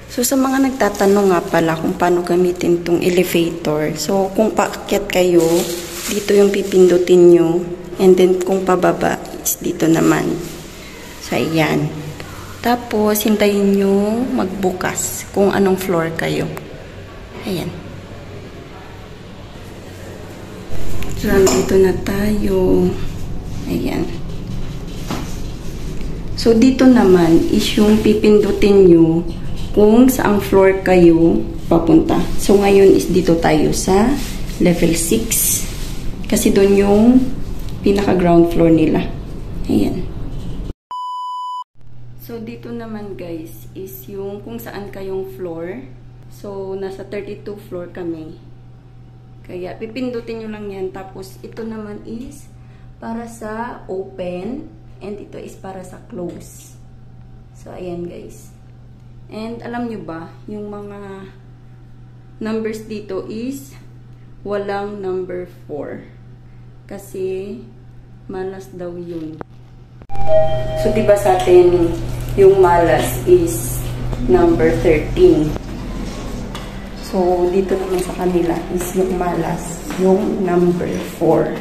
So, sa mga nagtatanong nga pala kung paano gamitin tong elevator. So, kung paakyat kayo, dito yung pipindutin nyo. And then, kung pababa, is dito naman. So, ayan. Tapos, hintayin nyo magbukas kung anong floor kayo. Ayan. So, dito na tayo. Ayan. So, dito naman is yung pipindutin nyo kung saang floor kayo papunta. So, ngayon is dito tayo sa level 6. Kasi doon yung pinaka-ground floor nila. Ayan. So, dito naman guys is yung kung saan kayong floor. So, nasa 32 floor kami. Kaya, pipindutin nyo lang yan. Tapos, ito naman is para sa open. And ito is para sa close. So, ayan guys. And alam nyo ba, yung mga numbers dito is walang number 4. Kasi malas daw yun. So, diba sa atin, yung malas is number 13. So, dito naman sa kanila is yung malas, yung number 4.